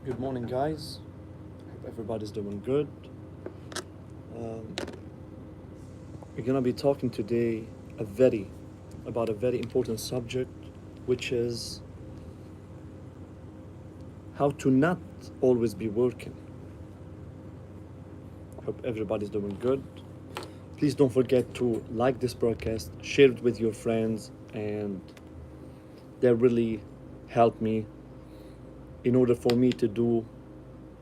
Good morning, guys. Hope everybody's doing good. Um, we're gonna be talking today about a very important subject, which is how to not always be working. Hope everybody's doing good. Please don't forget to like this broadcast, share it with your friends, and that really help me in order for me to do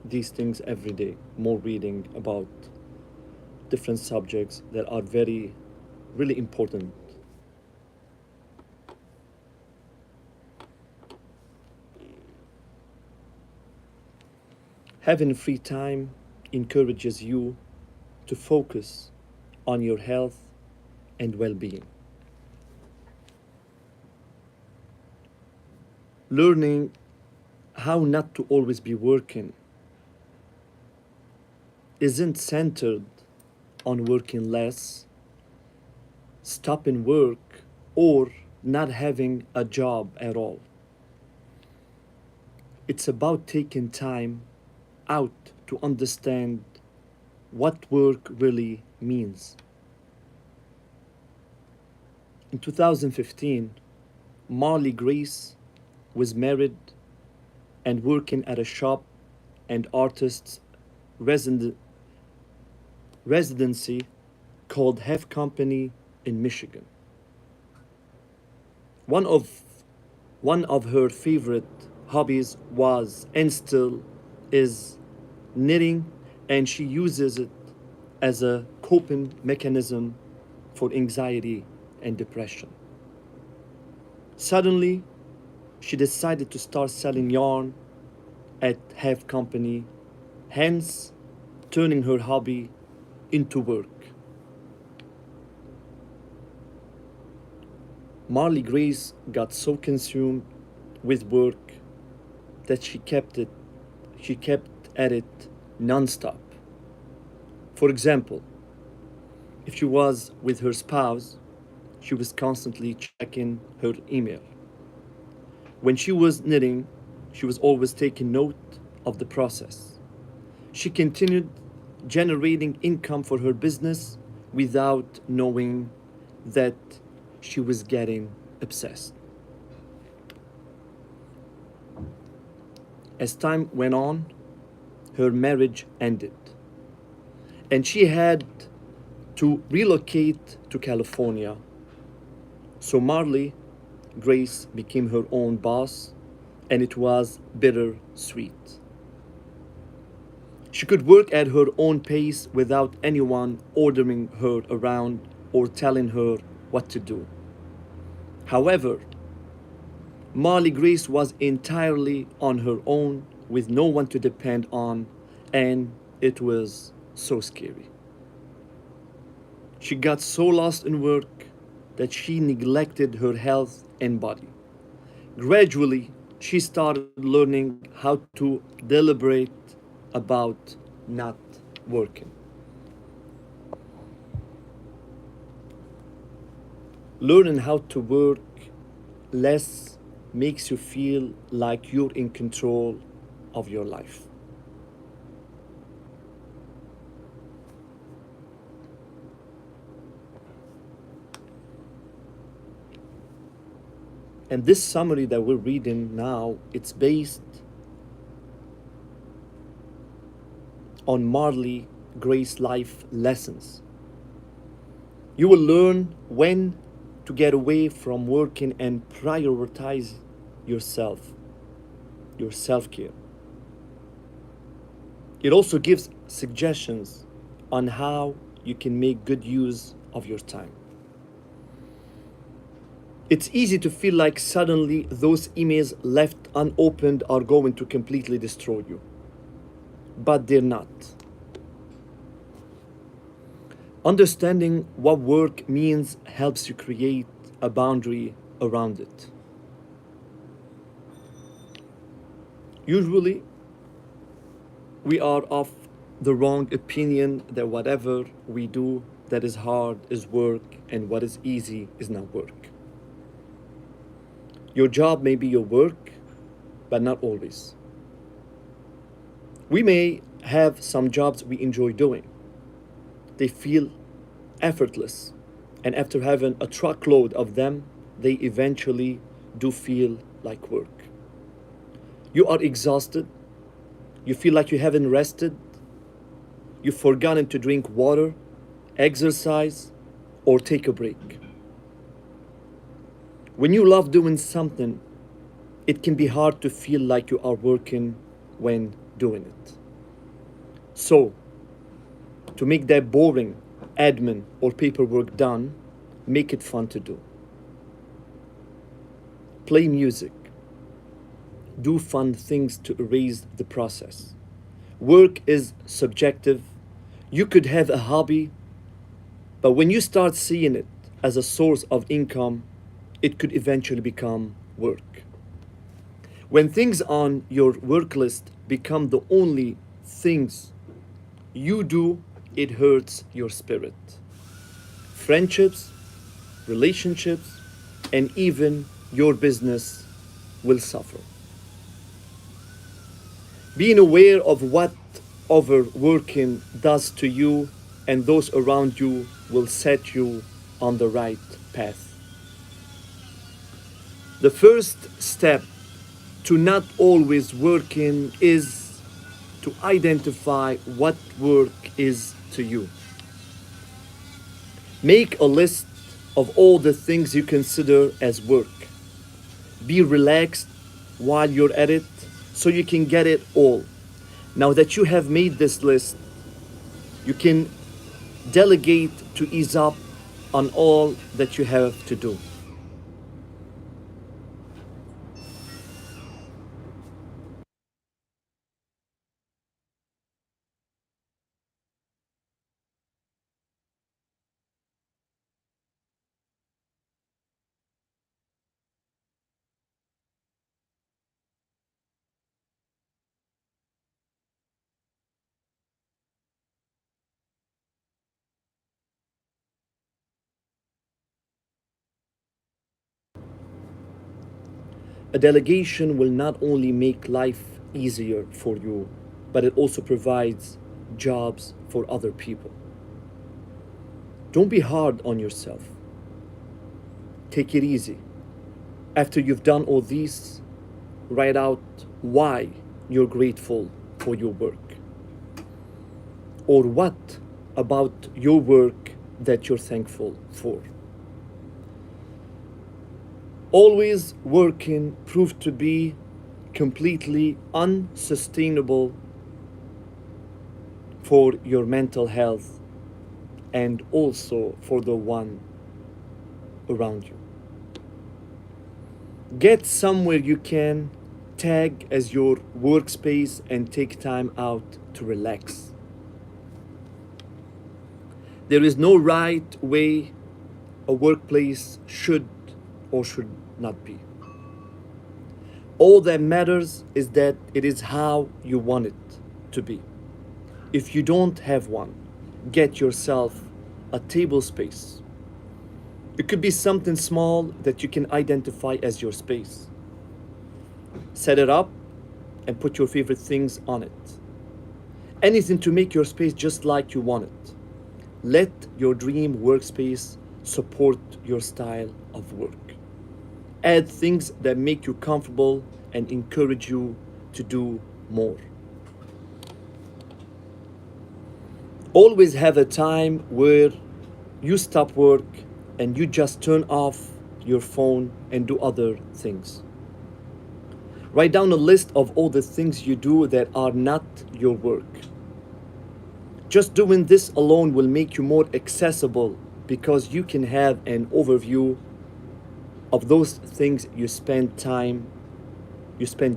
these things every day. More reading about different subjects that are really important. Having free time encourages you to focus on your health and well being. Learning how not to always be working isn't centered on working less, stopping work, or not having a job at all. It's about taking time out to understand what work really means. In 2015, Marley Grace was married and working at a shop and artist's residency called Have Company in Michigan. One of one of her favorite hobbies was and still is knitting, and she uses it as a coping mechanism for anxiety and depression. Suddenly, she decided to start selling yarn at Have Company, hence turning her hobby into work. Marley Grace got so consumed with work that she kept at it nonstop. For example, if she was with her spouse, she was constantly checking her email. When she was knitting, she was always taking note of the process. She continued generating income for her business without knowing that she was getting obsessed. As time went on, her marriage ended, and she had to relocate to California. So Marley Grace became her own boss, and it was bittersweet. She could work at her own pace without anyone ordering her around or telling her what to do. However, Marley Grace was entirely on her own with no one to depend on, and it was so scary. She got so lost in work that she neglected her health and body. Gradually, she started learning how to deliberate about not working. Learning how to work less makes you feel like you're in control of your life. And this summary that we're reading now, it's based on Marley Grace life lessons. You will learn when to get away from working and prioritize yourself, your self-care. It also gives suggestions on how you can make good use of your time. It's easy to feel like suddenly those emails left unopened are going to completely destroy you, but they're not. Understanding what work means helps you create a boundary around it. Usually, we are of the wrong opinion that whatever we do that is hard is work and what is easy is not work. Your job may be your work, but not always. We may have some jobs we enjoy doing. They feel effortless, and after having a truckload of them, they eventually do feel like work. You are exhausted, you feel like you haven't rested, you've forgotten to drink water, exercise, or take a break. When you love doing something, it can be hard to feel like you are working when doing it. So, to make that boring admin or paperwork done, make it fun to do. Play music. Do fun things to erase the process. Work is subjective. You could have a hobby, but when you start seeing it as a source of income, it could eventually become work. When things on your work list become the only things you do, it hurts your spirit. Friendships, relationships, and even your business will suffer. Being aware of what overworking does to you and those around you will set you on the right path. The first step to not always working is to identify what work is to you. Make a list of all the things you consider as work. Be relaxed while you're at it so you can get it all. Now that you have made this list, you can delegate to ease up on all that you have to do. A delegation will not only make life easier for you, but it also provides jobs for other people. Don't be hard on yourself. Take it easy. After you've done all these, write out why you're grateful for your work. Or what about your work that you're thankful for. Always working proved to be completely unsustainable for your mental health and also for the one around you. Get somewhere you can tag as your workspace and take time out to relax. There is no right way a workplace should or should not be. All that matters is that it is how you want it to be. If you don't have one, get yourself a table space. It could be something small that you can identify as your space. Set it up and put your favorite things on it. Anything to make your space just like you want it. Let your dream workspace support your style of work. Add things that make you comfortable and encourage you to do more. Always have a time where you stop work and you just turn off your phone and do other things. Write down a list of all the things you do that are not your work. Just doing this alone will make you more accessible because you can have an overview of those things you spend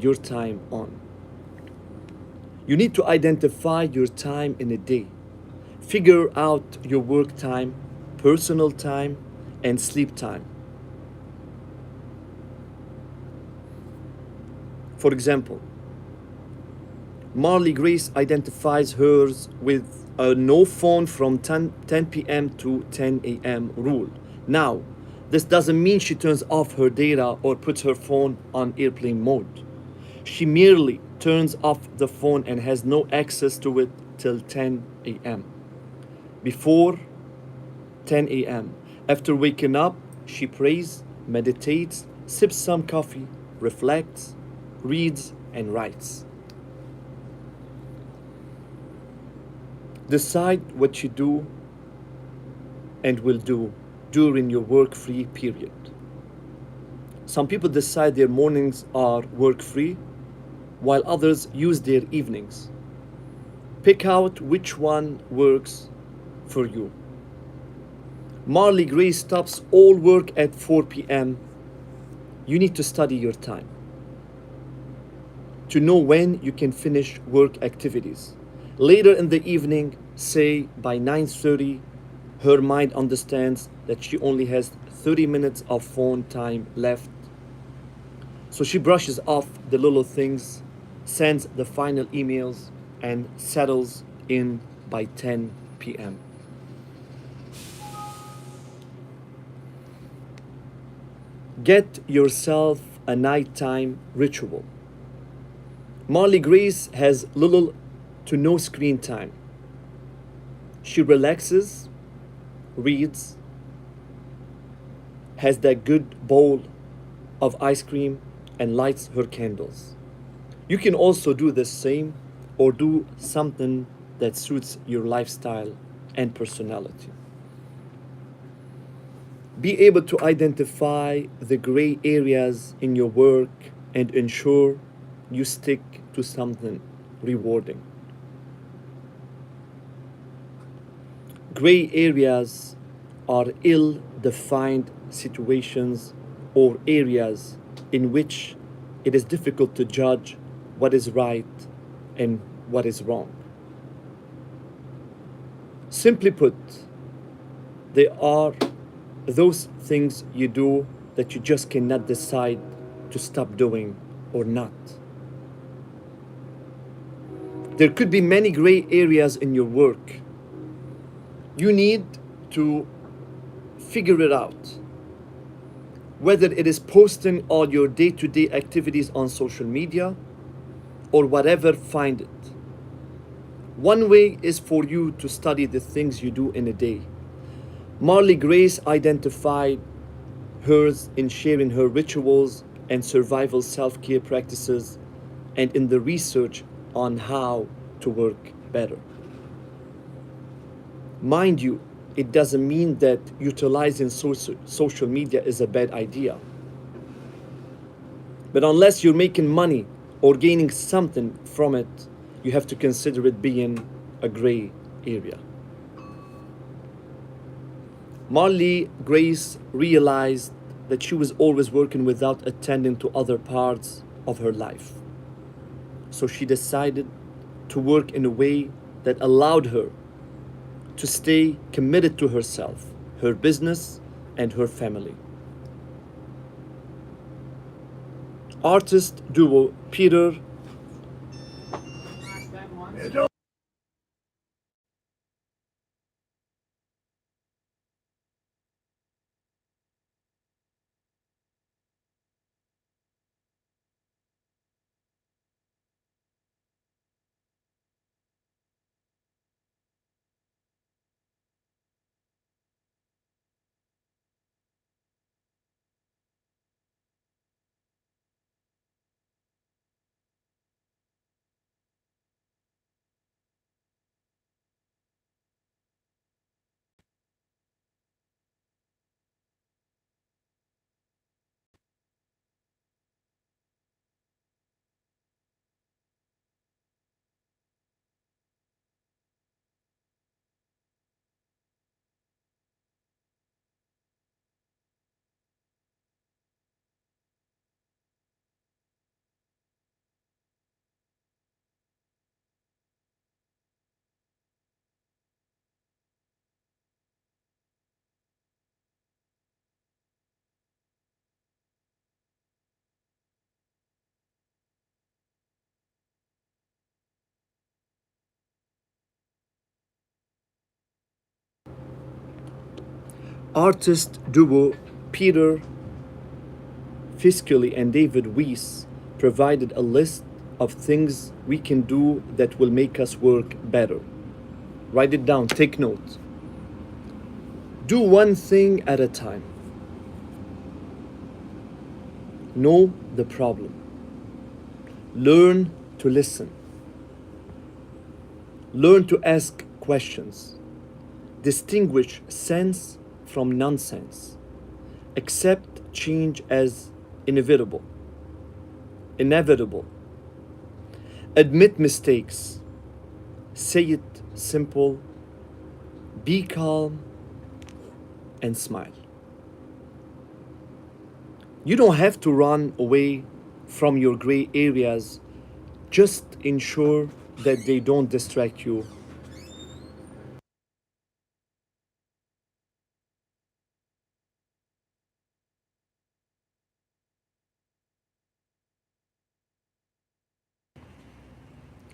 your time on. You need to identify your time in a day. Figure out your work time, personal time, and sleep time. For example, Marley Grace identifies hers with a no phone from 10 p.m. to 10 a.m. rule. Now, this doesn't mean she turns off her data or puts her phone on airplane mode. She merely turns off the phone and has no access to it till 10 a.m. Before 10 a.m., after waking up, she prays, meditates, sips some coffee, reflects, reads, and writes. Decide what you do and will do during your work free period. Some people decide their mornings are work free, while others use their evenings. Pick out which one works for you. Marley Gray stops all work at 4 p.m. You need to study your time to know when you can finish work activities. Later in the evening, say by 9:30, her mind understands that she only has 30 minutes of phone time left. So she brushes off the little things, sends the final emails, and settles in by 10 p.m. Get yourself a nighttime ritual. Marley Grace has little to no screen time. She relaxes, reads, has that good bowl of ice cream, and lights her candles. You can also do the same or do something that suits your lifestyle and personality. Be able to identify the gray areas in your work and ensure you stick to something rewarding. Gray areas are ill defined situations or areas in which it is difficult to judge what is right and what is wrong. Simply put, they are those things you do that you just cannot decide to stop doing or not. There could be many gray areas in your work. You need to figure it out. Whether it is posting all your day to day activities on social media or whatever, find it. One way is for you to study the things you do in a day. Marley Grace identified hers in sharing her rituals and survival self care practices and in the research on how to work better. Mind you, it doesn't mean that utilizing social media is a bad idea. But unless you're making money or gaining something from it, you have to consider it being a gray area. Marley Grace realized that she was always working without attending to other parts of her life. So she decided to work in a way that allowed her to stay committed to herself, her business, and her family. Artist duo Peter Artist duo Peter Fiscally and David Weiss provided a list of things we can do that will make us work better. Write it down, take notes. Do one thing at a time. Know the problem. Learn to listen. Learn to ask questions. Distinguish sense from nonsense. Accept change as inevitable. Admit mistakes. Say it simple. Be calm and smile. You don't have to run away from your gray areas. Just ensure that they don't distract you.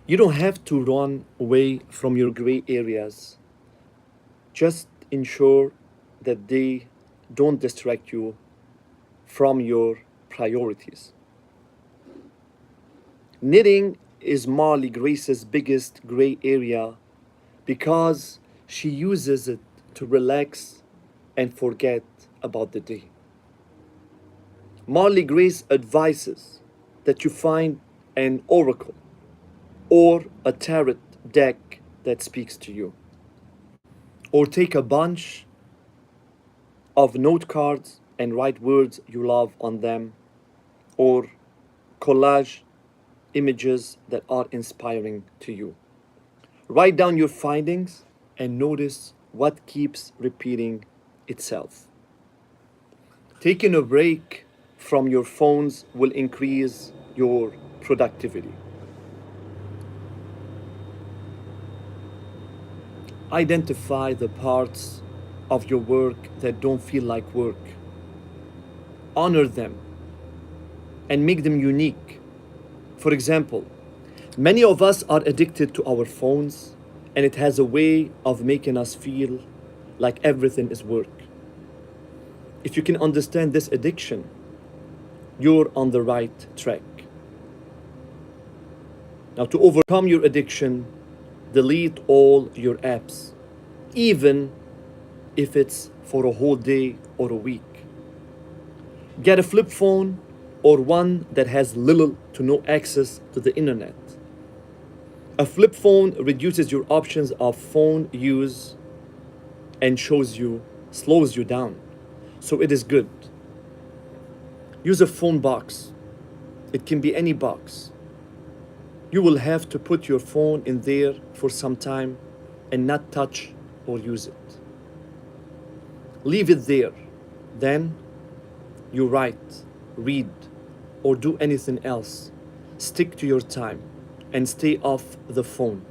You don't have to run away from your gray areas. Just ensure that they don't distract you from your priorities. Knitting is Marley Grace's biggest gray area because she uses it to relax and forget about the day. Marley Grace advises that you find an oracle or a tarot deck that speaks to you, or take a bunch of note cards and write words you love on them, or collage images that are inspiring to you. Write down your findings and notice what keeps repeating itself. Taking a break from your phones will increase your productivity. Identify the parts of your work that don't feel like work. Honor them and make them unique. For example, many of us are addicted to our phones, and it has a way of making us feel like everything is work. If you can understand this addiction, you're on the right track. Now, to overcome your addiction, delete all your apps, even if it's for a whole day or a week. Get a flip phone or one that has little to no access to the internet. A flip phone reduces your options of phone use and slows you down. So it is good. Use a phone box. It can be any box. You will have to put your phone in there for some time and not touch or use it. Leave it there. Then you write, read, or do anything else. Stick to your time and stay off the phone.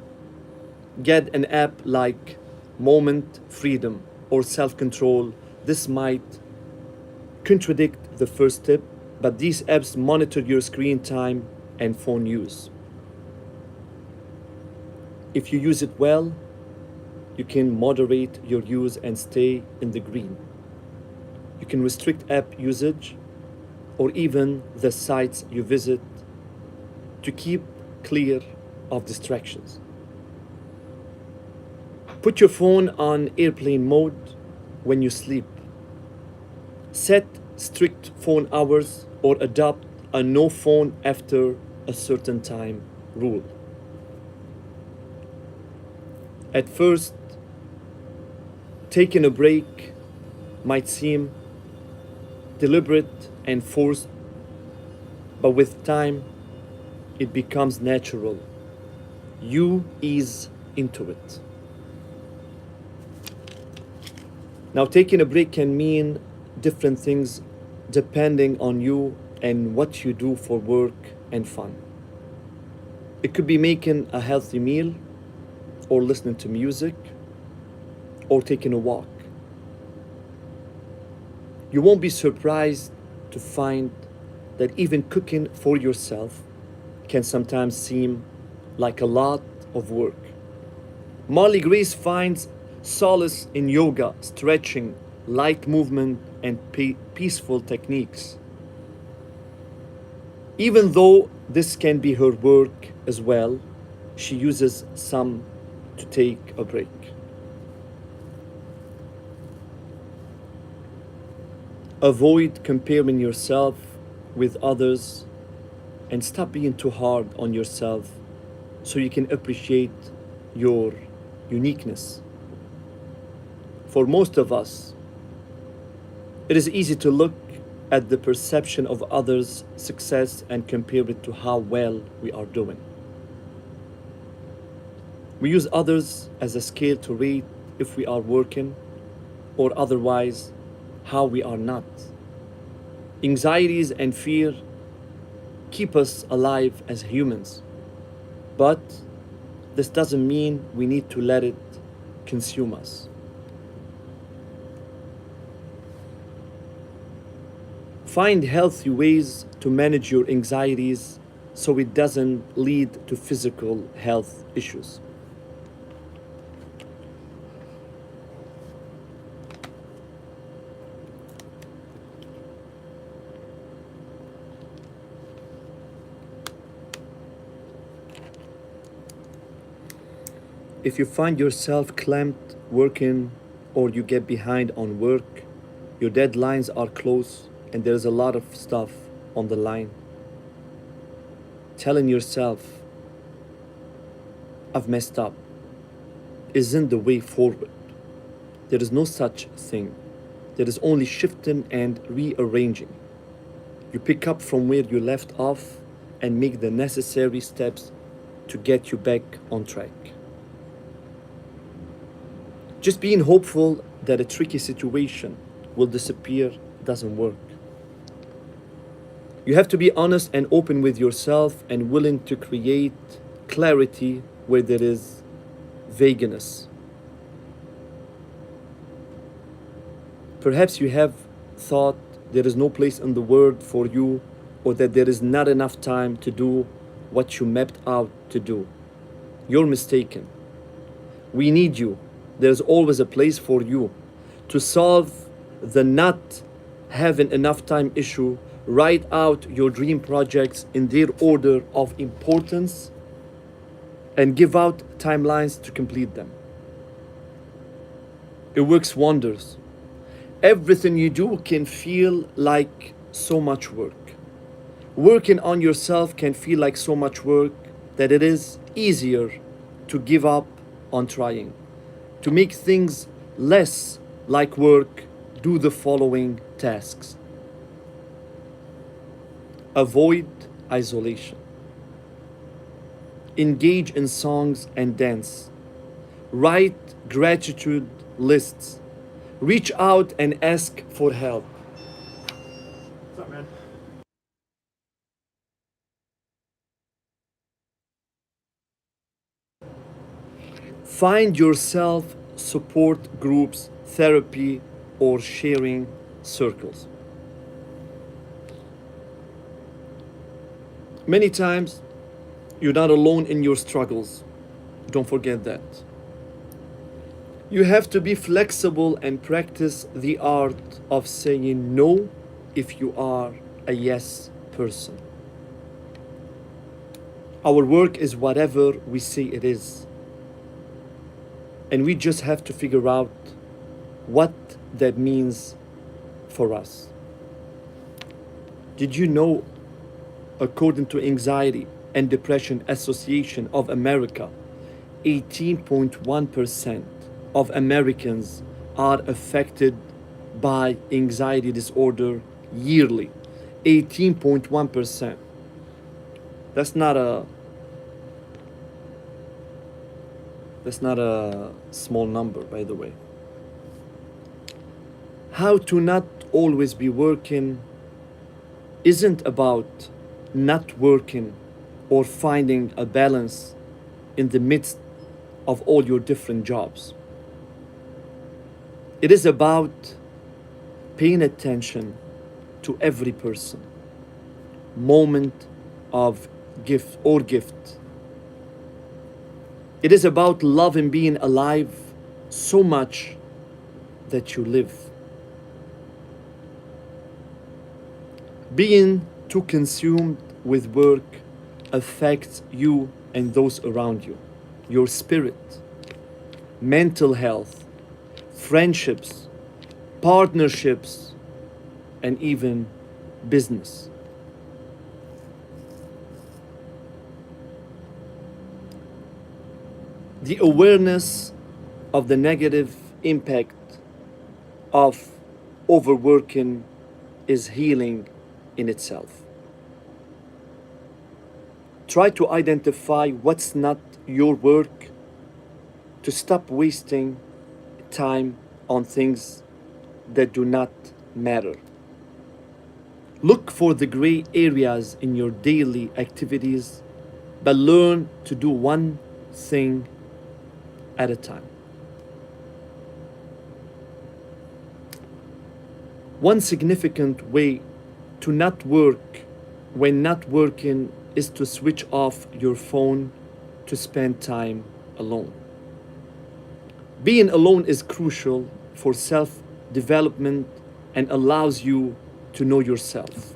Get an app like Moment Freedom or Self Control. This might contradict the first tip, but these apps monitor your screen time and phone use. If you use it well, you can moderate your use and stay in the green. You can restrict app usage or even the sites you visit to keep clear of distractions. Put your phone on airplane mode when you sleep. Set strict phone hours or adopt a no phone after a certain time rule. At first, taking a break might seem deliberate and forced, but with time, it becomes natural. You ease into it. Now, taking a break can mean different things depending on you and what you do for work and fun. It could be making a healthy meal, or listening to music, or taking a walk. You won't be surprised to find that even cooking for yourself can sometimes seem like a lot of work. Marley Grace finds solace in yoga, stretching, light movement, and peaceful techniques. Even though this can be her work as well, she uses some to take a break. Avoid comparing yourself with others and stop being too hard on yourself so you can appreciate your uniqueness. For most of us, it is easy to look at the perception of others' success and compare it to how well we are doing. We use others as a scale to rate if we are working or otherwise how we are not. Anxieties and fear keep us alive as humans, but this doesn't mean we need to let it consume us. Find healthy ways to manage your anxieties so it doesn't lead to physical health issues. If you find yourself clamped working or you get behind on work, your deadlines are close and there's a lot of stuff on the line, telling yourself, I've messed up, isn't the way forward. There is no such thing. There is only shifting and rearranging. You pick up from where you left off and make the necessary steps to get you back on track. Just being hopeful that a tricky situation will disappear doesn't work. You have to be honest and open with yourself and willing to create clarity where there is vagueness. Perhaps you have thought there is no place in the world for you or that there is not enough time to do what you mapped out to do. You're mistaken. We need you. There's always a place for you. To solve the not having enough time issue, write out your dream projects in their order of importance and give out timelines to complete them. It works wonders. Everything you do can feel like so much work. Working on yourself can feel like so much work that it is easier to give up on trying. To make things less like work, do the following tasks. Avoid isolation. Engage in songs and dance. Write gratitude lists. Reach out and ask for help. What's up, man? Find yourself support groups, therapy, or sharing circles. Many times, you're not alone in your struggles. Don't forget that. You have to be flexible and practice the art of saying no if you are a yes person. Our work is whatever we say it is. And we just have to figure out what that means for us. Did you know, according to Anxiety and Depression Association of America, 18.1% of Americans are affected by anxiety disorder yearly. 18.1%. That's not a small number, by the way. How to not always be working isn't about not working or finding a balance in the midst of all your different jobs. It is about paying attention to every person, moment of gift. It is about loving being alive so much that you live. Being too consumed with work affects you and those around you, your spirit, mental health, friendships, partnerships, and even business. The awareness of the negative impact of overworking is healing in itself. Try to identify what's not your work, to stop wasting time on things that do not matter. Look for the gray areas in your daily activities, but learn to do one thing at a time. One significant way to not work when not working is to switch off your phone to spend time alone. Being alone is crucial for self development and allows you to know yourself.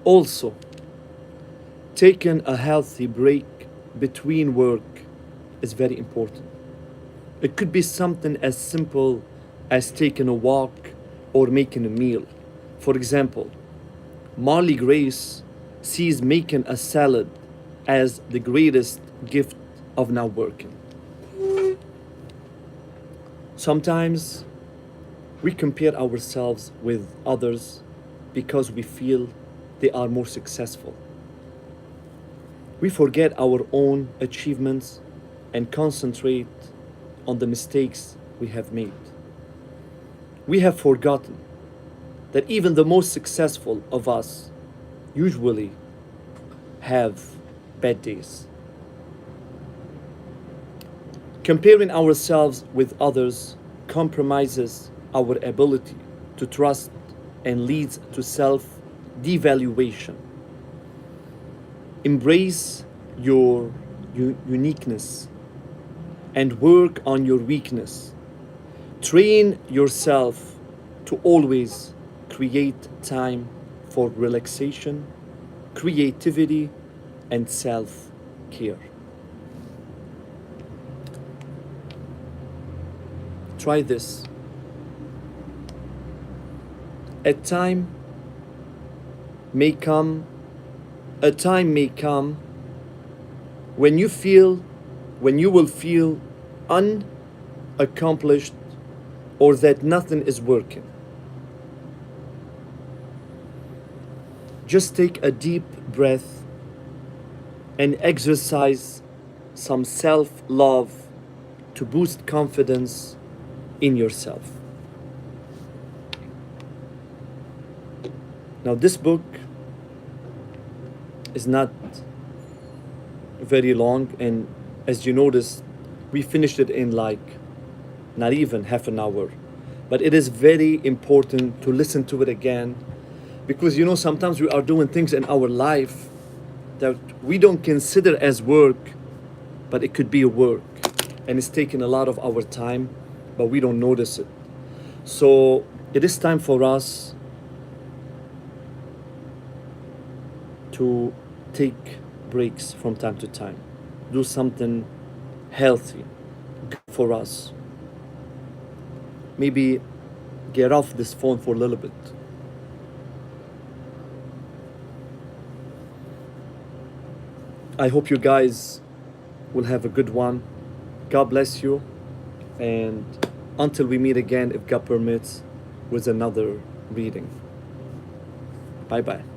Also, taking a healthy break between work is very important. It could be something as simple as taking a walk or making a meal. For example, Marley Grace sees making a salad as the greatest gift of not working. Sometimes we compare ourselves with others because we feel they are more successful. We forget our own achievements and concentrate on the mistakes we have made. We have forgotten that even the most successful of us usually have bad days. Comparing ourselves with others compromises our ability to trust and leads to self-devaluation. Embrace your uniqueness and work on your weakness. Train yourself to always create time for relaxation, creativity, and self-care. Try this. A time may come, a time may come when you will feel unaccomplished or that nothing is working. Just take a deep breath and exercise some self-love to boost confidence in yourself. Now, this book is not very long, and as you notice, we finished it in like not even half an hour. But it is very important to listen to it again, because sometimes we are doing things in our life that we don't consider as work, but it could be a work, and it's taking a lot of our time, but we don't notice it. So it is time for us to take breaks from time to time. Do something healthy, good for us. Maybe get off this phone for a little bit. I hope you guys will have a good one. God bless you. And until we meet again, if God permits, with another reading. Bye-bye.